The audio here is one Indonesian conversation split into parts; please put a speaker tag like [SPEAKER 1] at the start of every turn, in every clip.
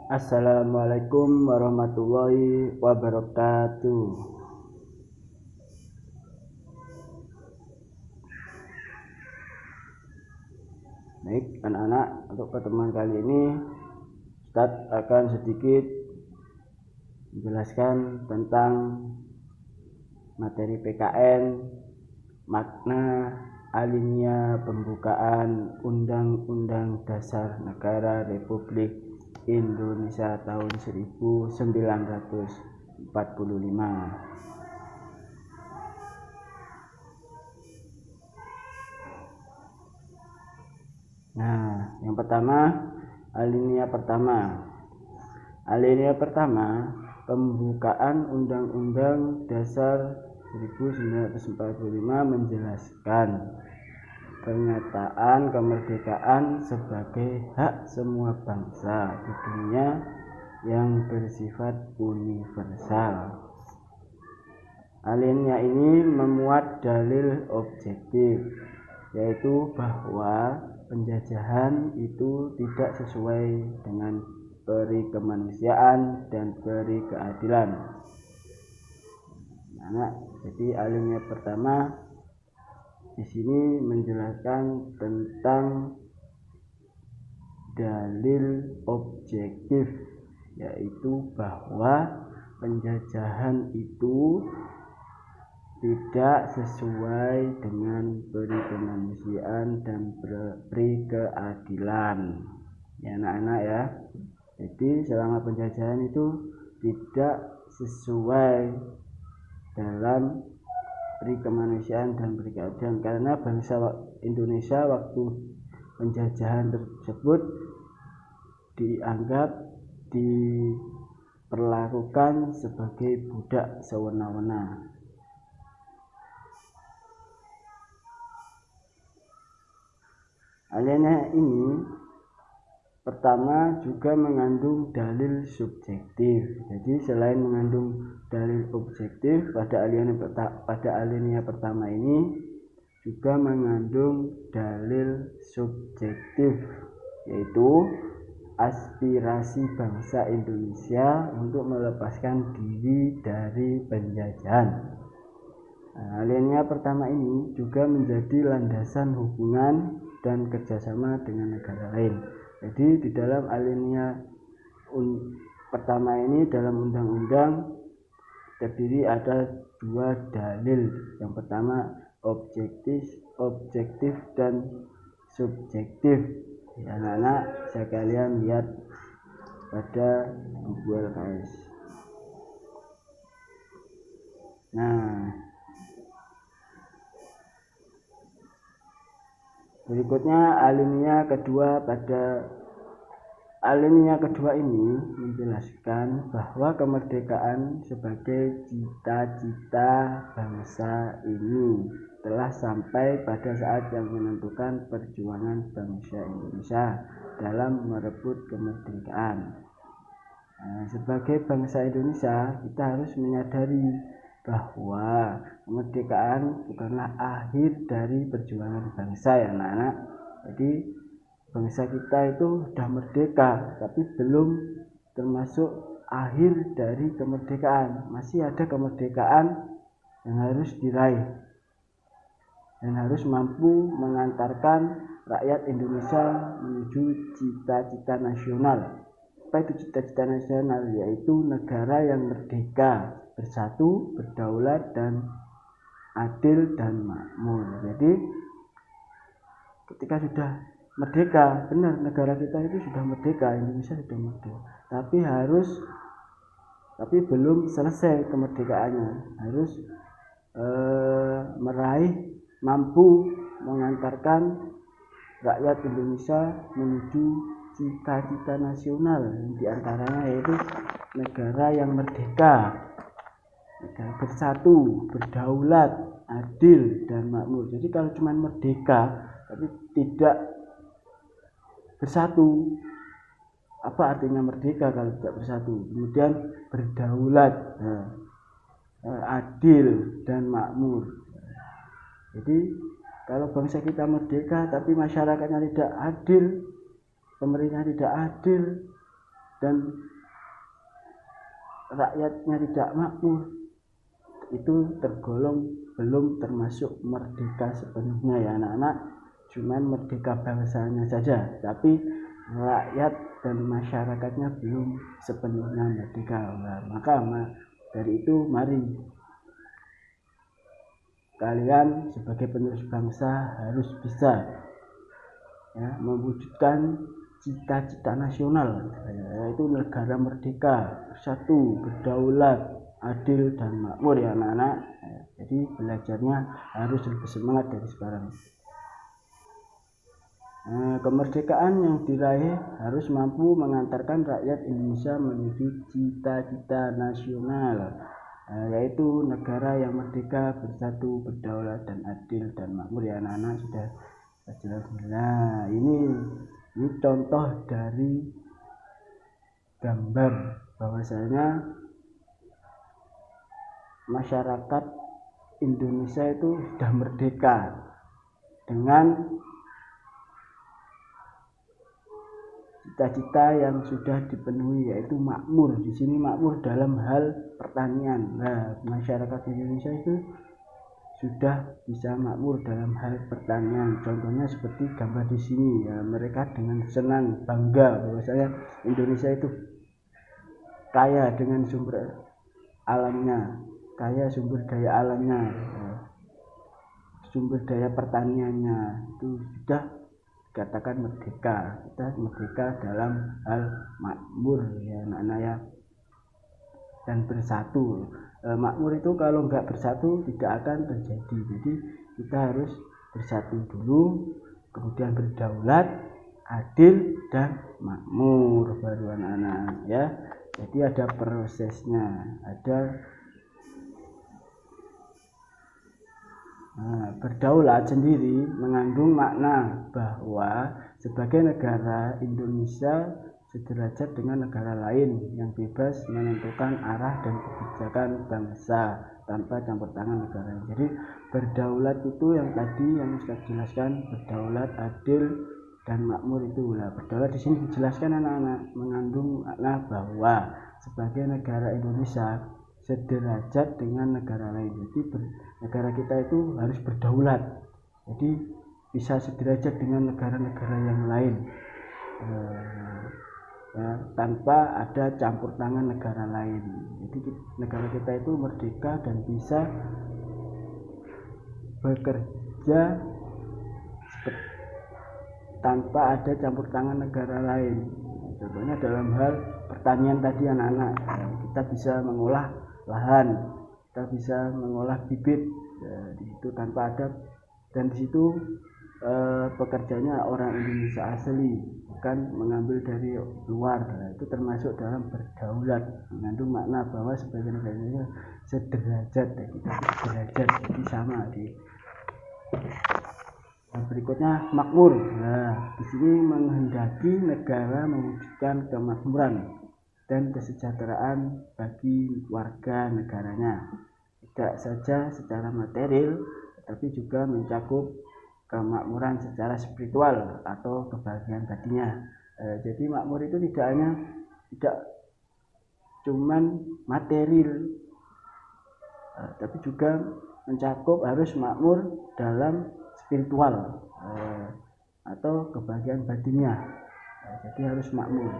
[SPEAKER 1] Assalamualaikum warahmatullahi wabarakatuh. Baik anak-anak, untuk pertemuan kali ini Ustadz akan sedikit menjelaskan tentang materi PKN, makna alinea pembukaan Undang-Undang Dasar Negara Republik Indonesia tahun 1945. Nah, yang pertama, alinea pertama, pembukaan Undang-Undang Dasar 1945 menjelaskan pernyataan kemerdekaan sebagai hak semua bangsa di dunia yang bersifat universal. Alinea ini memuat dalil objektif, yaitu bahwa penjajahan itu tidak sesuai dengan peri kemanusiaan dan peri keadilan. Nah, jadi alinea pertama di sini menjelaskan tentang dalil objektif, yaitu bahwa penjajahan itu tidak sesuai dengan peri kemanusiaan dan peri keadilan. Ya anak-anak ya. Jadi selama penjajahan itu tidak sesuai dalam peri kemanusiaan dan peri keadilan, karena bangsa Indonesia waktu penjajahan tersebut dianggap diperlakukan sebagai budak sewenang-wenang. Alinea ini pertama juga mengandung dalil subjektif. Jadi selain mengandung dalil objektif, pada alinea pertama ini juga mengandung dalil subjektif, yaitu aspirasi bangsa Indonesia untuk melepaskan diri dari penjajahan. Alinea pertama ini juga menjadi landasan hubungan dan kerjasama dengan negara lain. Jadi di dalam alinea pertama ini dalam undang-undang terdiri ada dua dalil. Yang pertama objektif dan subjektif. Ya, anak-anak sekalian lihat pada buku LKS. Nah, berikutnya alinea kedua. Pada alinea kedua ini menjelaskan bahwa kemerdekaan sebagai cita-cita bangsa ini telah sampai pada saat yang menentukan perjuangan bangsa Indonesia dalam merebut kemerdekaan. Sebagai bangsa Indonesia, kita harus menyadari bahwa kemerdekaan bukanlah akhir dari perjuangan bangsa ya anak-anak. Jadi bangsa kita itu sudah merdeka, tapi belum termasuk akhir dari kemerdekaan. Masih ada kemerdekaan yang harus diraih dan harus mampu mengantarkan rakyat Indonesia menuju cita-cita nasional. Apa itu cita-cita nasional? Yaitu negara yang merdeka, bersatu, berdaulat, dan adil dan makmur. Jadi ketika sudah merdeka, benar negara kita itu sudah merdeka, Indonesia sudah merdeka, tapi belum selesai kemerdekaannya. Harus mampu mengantarkan rakyat Indonesia menuju cita-cita nasional, diantaranya yaitu negara yang merdeka, negara bersatu, berdaulat, adil, dan makmur. Jadi kalau cuma merdeka tapi tidak bersatu, apa artinya merdeka kalau tidak bersatu? Kemudian berdaulat, adil, dan makmur. Jadi kalau bangsa kita merdeka tapi masyarakatnya tidak adil, pemerintah tidak adil, dan rakyatnya tidak makmur, itu tergolong belum termasuk merdeka sepenuhnya ya anak-anak. Cuman merdeka bangsanya saja, tapi rakyat dan masyarakatnya belum sepenuhnya merdeka. Nah, maka dari itu mari kalian sebagai penerus bangsa harus bisa ya, mewujudkan cita-cita nasional, yaitu negara merdeka, bersatu, berdaulat, adil dan makmur ya anak-anak. Jadi belajarnya harus lebih semangat dari sekarang. Kemerdekaan yang diraih harus mampu mengantarkan rakyat Indonesia menuju cita-cita nasional, yaitu negara yang merdeka, bersatu, berdaulat dan adil dan makmur ya anak-anak. Sudah jelas. Nah, ini contoh dari gambar bahwasanya masyarakat Indonesia itu sudah merdeka dengan cita-cita yang sudah dipenuhi, yaitu makmur. Di sini makmur dalam hal pertanian. Nah, masyarakat Indonesia itu sudah bisa makmur dalam hal pertanian. Contohnya seperti gambar di sini ya, mereka dengan senang bangga bahwasanya Indonesia itu kaya dengan sumber alamnya, kaya sumber daya alamnya, sumber daya pertaniannya, itu sudah dikatakan merdeka. Kita merdeka dalam hal makmur ya anak-anak ya, dan bersatu. Makmur itu kalau nggak bersatu tidak akan terjadi. Jadi kita harus bersatu dulu, kemudian berdaulat, adil dan makmur baru anak-anak ya. Jadi ada prosesnya, ada berdaulat sendiri mengandung makna bahwa sebagai negara, Indonesia sederajat dengan negara lain yang bebas menentukan arah dan kebijakan bangsa tanpa campur tangan negara. Jadi berdaulat itu yang tadi yang Ustaz jelaskan, berdaulat, adil dan makmur itu. Nah, berdaulat di sini dijelaskan anak-anak mengandung makna bahwa sebagai negara Indonesia sederajat dengan negara lain. Jadi negara kita itu harus berdaulat. Jadi bisa sederajat dengan negara-negara yang lain. Ya, tanpa ada campur tangan negara lain. Jadi negara kita itu merdeka dan bisa bekerja tanpa ada campur tangan negara lain. Contohnya dalam hal pertanian tadi anak-anak, kita bisa mengolah lahan, kita bisa mengolah bibit, itu tanpa ada, dan di situ pekerjanya orang Indonesia asli, bukan mengambil dari luar. Itu termasuk dalam berdaulat, mengandung makna bahwa sebagai negara Indonesia sederajat, kita sederajat, jadi sama di. Berikutnya makmur. Nah, di sini menghendaki negara mewujudkan kemakmuran dan kesejahteraan bagi warga negaranya, tidak saja secara material, tetapi juga mencakup kemakmuran secara spiritual atau kebahagiaan batinnya. Jadi makmur itu tidak cuman material, tapi juga mencakup harus makmur dalam spiritual atau kebahagiaan batinnya. Jadi harus makmur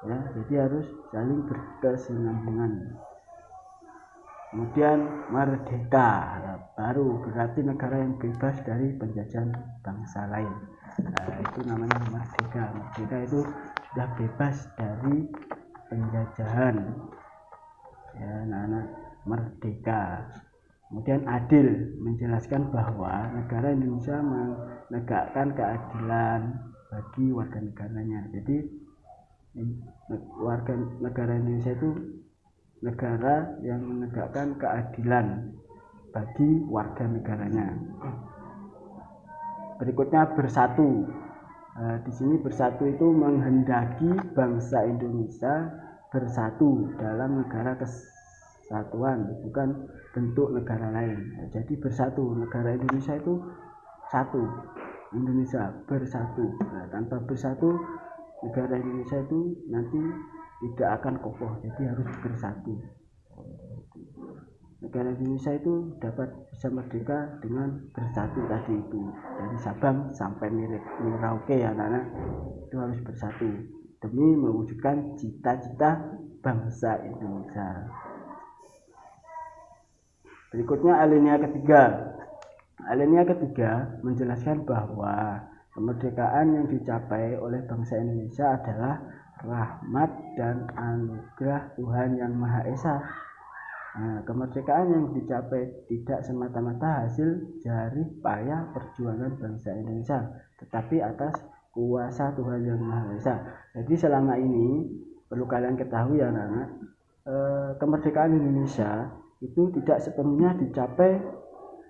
[SPEAKER 1] ya, jadi harus saling berkesinambungan. Kemudian merdeka, baru berarti negara yang bebas dari penjajahan bangsa lain. Itu namanya merdeka. Merdeka itu sudah bebas dari penjajahan ya anak-anak, merdeka. Kemudian adil, menjelaskan bahwa negara Indonesia menegakkan keadilan bagi warga negaranya. Jadi warga negara Indonesia itu negara yang menegakkan keadilan bagi warga negaranya. Berikutnya bersatu. Di sini bersatu itu menghendaki bangsa Indonesia bersatu dalam negara kesatuan, bukan bentuk negara lain. Jadi bersatu, negara Indonesia itu satu, Indonesia bersatu. Tanpa bersatu negara Indonesia itu nanti tidak akan kokoh, jadi harus bersatu. Negara Indonesia itu dapat bisa merdeka dengan bersatu tadi itu, dari Sabang sampai Merauke ya anak-anak, itu harus bersatu demi mewujudkan cita-cita bangsa Indonesia. Berikutnya alinea ketiga. Alinea ketiga menjelaskan bahwa kemerdekaan yang dicapai oleh bangsa Indonesia adalah rahmat dan anugerah Tuhan Yang Maha Esa. Nah, kemerdekaan yang dicapai tidak semata-mata hasil jerih payah perjuangan bangsa Indonesia, tetapi atas kuasa Tuhan Yang Maha Esa. Jadi selama ini perlu kalian ketahui ya anak-anak, kemerdekaan Indonesia itu tidak sepenuhnya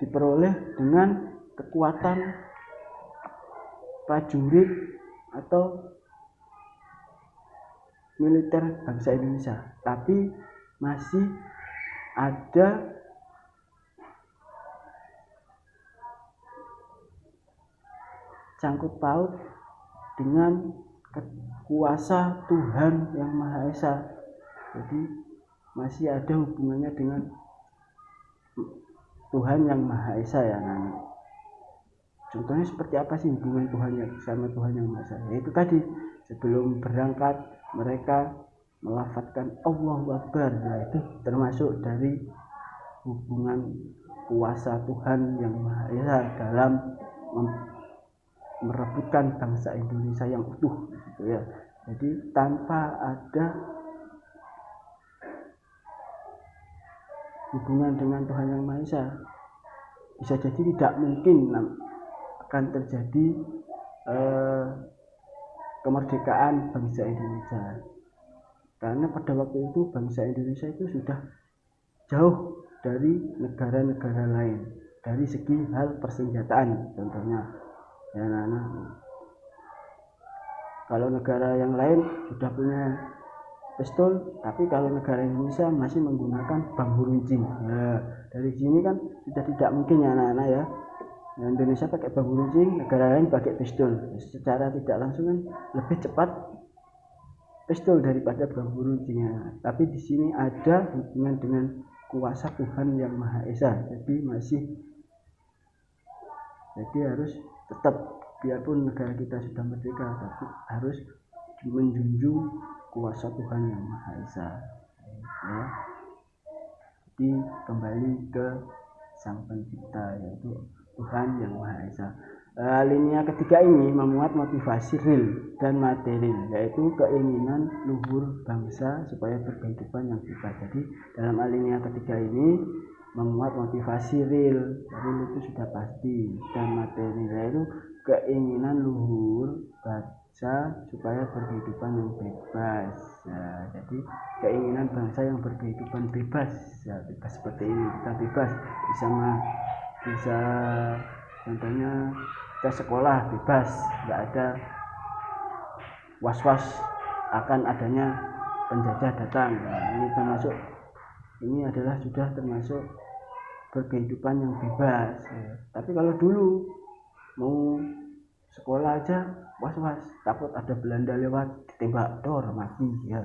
[SPEAKER 1] diperoleh dengan kekuatan prajurit atau militer bangsa Indonesia, tapi masih ada sangkut paut dengan kuasa Tuhan Yang Maha Esa. Jadi masih ada hubungannya dengan Tuhan Yang Maha Esa ya anak. Contohnya seperti apa sih hubungan Tuhan sama Tuhan Yang Maha Esa? Yaitu tadi sebelum berangkat mereka melafadzkan Allahu Akbar. Nah, itu termasuk dari hubungan kuasa Tuhan Yang Maha Esa dalam merebutkan bangsa Indonesia yang utuh gitu ya. Jadi tanpa ada hubungan dengan Tuhan Yang Maha Esa, bisa jadi tidak mungkin akan terjadi kemerdekaan bangsa Indonesia. Karena pada waktu itu bangsa Indonesia itu sudah jauh dari negara-negara lain dari segi hal persenjataan. Contohnya ya anak-anak, kalau negara yang lain sudah punya pistol, tapi kalau negara Indonesia masih menggunakan bambu runcing. Nah, dari sini kan sudah tidak mungkin ya anak-anak ya. Indonesia pakai bambu runcing, negara lain pakai pistol. Secara tidak langsung kan lebih cepat pistol daripada bambu runcingnya. Tapi di sini ada hubungan dengan kuasa Tuhan Yang Maha Esa. Jadi harus tetap, biarpun negara kita sudah merdeka, tapi harus menjunjung kuasa Tuhan Yang Maha Esa ya. Jadi kembali ke Sang Pencipta, yaitu Tuhan Yang Maha Esa. Alinea ketiga ini memuat motivasi real dan material, yaitu keinginan luhur bangsa supaya berkehidupan yang bebas. Jadi dalam alinea ketiga ini memuat motivasi real itu sudah pasti, dan material yaitu keinginan luhur bangsa supaya berkehidupan yang bebas. Nah, jadi keinginan bangsa yang berkehidupan bebas, ya, bebas seperti ini, kita bebas bisa contohnya kita sekolah bebas, nggak ada was-was akan adanya penjajah datang. Nah, ini adalah sudah termasuk berkehidupan yang bebas ya. Tapi kalau dulu mau sekolah aja was-was, takut ada Belanda lewat ditembak dor mati ya.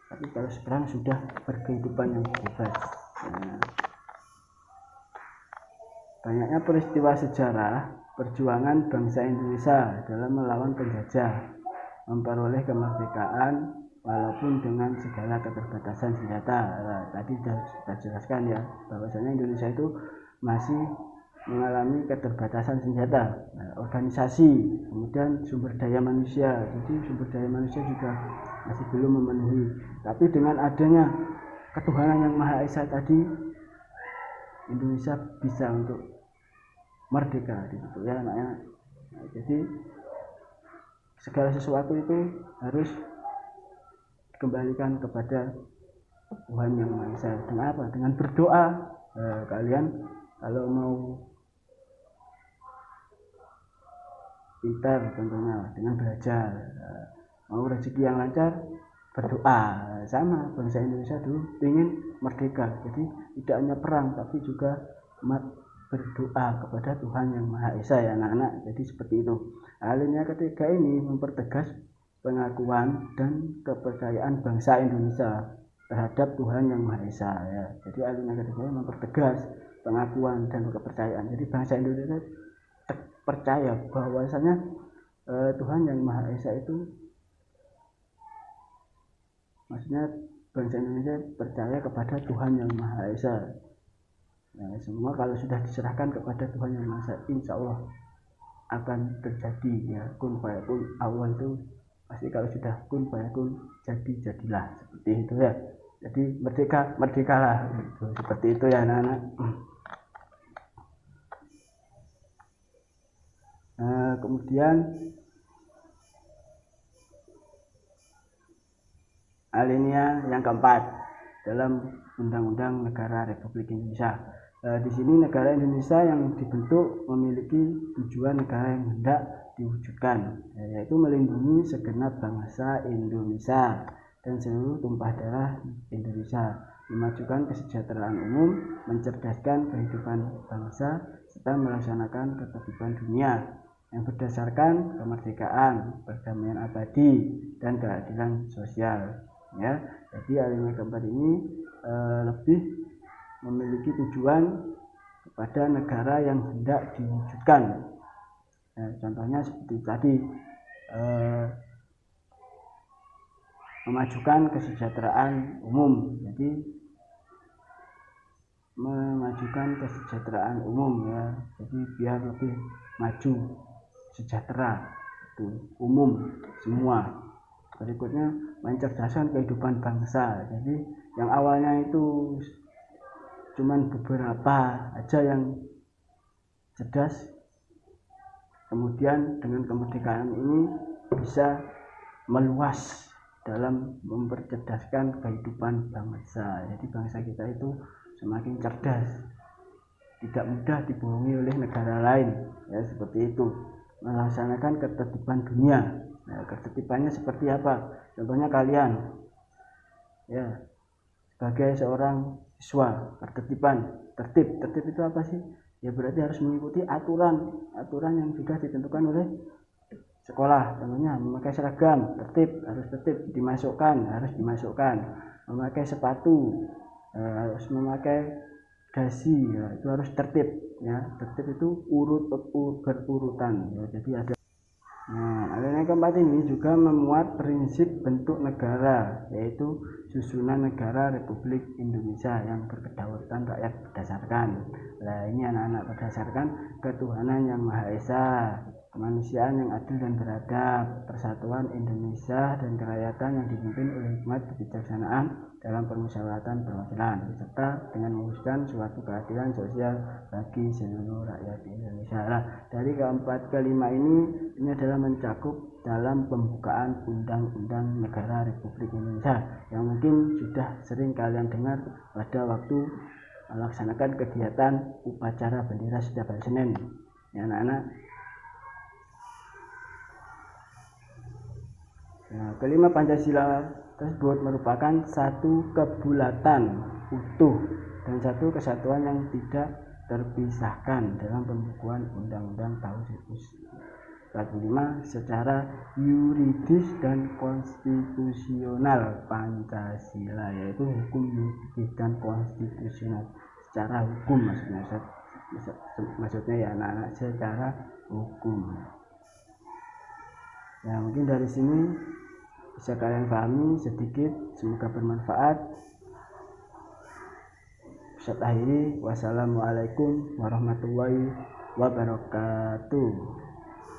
[SPEAKER 1] Tapi kalau sekarang sudah berkehidupan yang bebas. Nah, banyaknya peristiwa sejarah perjuangan bangsa Indonesia dalam melawan penjajah, memperoleh kemerdekaan walaupun dengan segala keterbatasan senjata. Nah, tadi sudah kita jelaskan ya, bahwasanya Indonesia itu masih mengalami keterbatasan senjata, organisasi, kemudian sumber daya manusia. Jadi sumber daya manusia juga masih belum memenuhi. Tapi dengan adanya ketuhanan Yang Maha Esa tadi, Indonesia bisa untuk merdeka gitu ya anaknya. Nah, jadi segala sesuatu itu harus dikembalikan kepada Tuhan Yang Maha Esa. Dengan apa? Dengan berdoa. Kalian kalau mau pintar contohnya dengan belajar, mau rezeki yang lancar, berdoa. Sama bangsa Indonesia dulu ingin merdeka, jadi tidak hanya perang tapi juga berdoa kepada Tuhan Yang Maha Esa ya anak-anak. Jadi seperti itu. Alinea ketiga ini mempertegas pengakuan dan kepercayaan bangsa Indonesia terhadap Tuhan Yang Maha Esa ya. Jadi alinia ketiga mempertegas pengakuan dan kepercayaan. Jadi bangsa Indonesia percaya bahwasanya Tuhan Yang Maha Esa itu, maksudnya bangsa Indonesia percaya kepada Tuhan Yang Maha Esa. Nah, semua kalau sudah diserahkan kepada Tuhan Yang Maha Esa, insya Allah akan terjadi ya. Kun fayakun, Allah itu pasti kalau sudah kun fayakun, jadilah seperti itu ya. Jadi merdekalah gitu. Seperti itu ya anak-anak. Kemudian alinea yang keempat dalam Undang-Undang Negara Republik Indonesia. Di sini negara Indonesia yang dibentuk memiliki tujuan negara yang hendak diwujudkan, yaitu melindungi segenap bangsa Indonesia dan seluruh tumpah darah Indonesia, memajukan kesejahteraan umum, mencerdaskan kehidupan bangsa, serta melaksanakan ketertiban dunia yang berdasarkan kemerdekaan, perdamaian abadi, dan keadilan sosial. Ya, jadi alinea keempat ini lebih memiliki tujuan kepada negara yang hendak diwujudkan. Contohnya seperti tadi, memajukan kesejahteraan umum. Jadi memajukan kesejahteraan umum ya. Jadi biar lebih maju, sejahtera itu umum semua. Berikutnya mencerdaskan kehidupan bangsa. Jadi yang awalnya itu cuman beberapa aja yang cerdas, kemudian dengan kemerdekaan ini bisa meluas dalam mempercerdaskan kehidupan bangsa. Jadi bangsa kita itu semakin cerdas, tidak mudah dibohongi oleh negara lain ya, seperti itu. Melaksanakan ketertiban dunia. Nah, ketertibannya seperti apa? Contohnya kalian ya, sebagai seorang siswa, tertib itu apa sih? Ya berarti harus mengikuti aturan yang sudah ditentukan oleh sekolah. Contohnya memakai seragam, harus tertib, harus dimasukkan. Memakai sepatu, harus memakai dasi, ya, itu harus tertib ya. Tertib itu berurutan ya. Jadi ada. Nah, alinea keempat ini juga memuat prinsip bentuk negara, yaitu susunan negara Republik Indonesia yang berkedaulatan rakyat berdasarkan. Nah, ini anak-anak berdasarkan ketuhanan Yang Maha Esa, kemanusiaan yang adil dan beradab, persatuan Indonesia dan kerakyatan yang dipimpin oleh hikmat kebijaksanaan dalam permusyawaratan perwakilan, serta dengan mewujudkan suatu keadilan sosial bagi seluruh rakyat Indonesia. Nah, dari keempat kelima ini adalah mencakup dalam pembukaan Undang-Undang Negara Republik Indonesia yang mungkin sudah sering kalian dengar pada waktu melaksanakan kegiatan upacara bendera setiap hari Senin ya anak-anak. Nah, kelima Pancasila tersebut merupakan satu kebulatan utuh dan satu kesatuan yang tidak terpisahkan dalam pembukuan Undang-Undang tahun 1945 secara yuridis dan konstitusional. Pancasila yaitu hukum yuridis dan konstitusional, secara hukum maksudnya ya anak-anak, secara hukum. Ya, mungkin dari sini bisa kalian pahami sedikit, semoga bermanfaat. Ustaz akhiri, wassalamualaikum warahmatullahi wabarakatuh.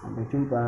[SPEAKER 1] Sampai jumpa.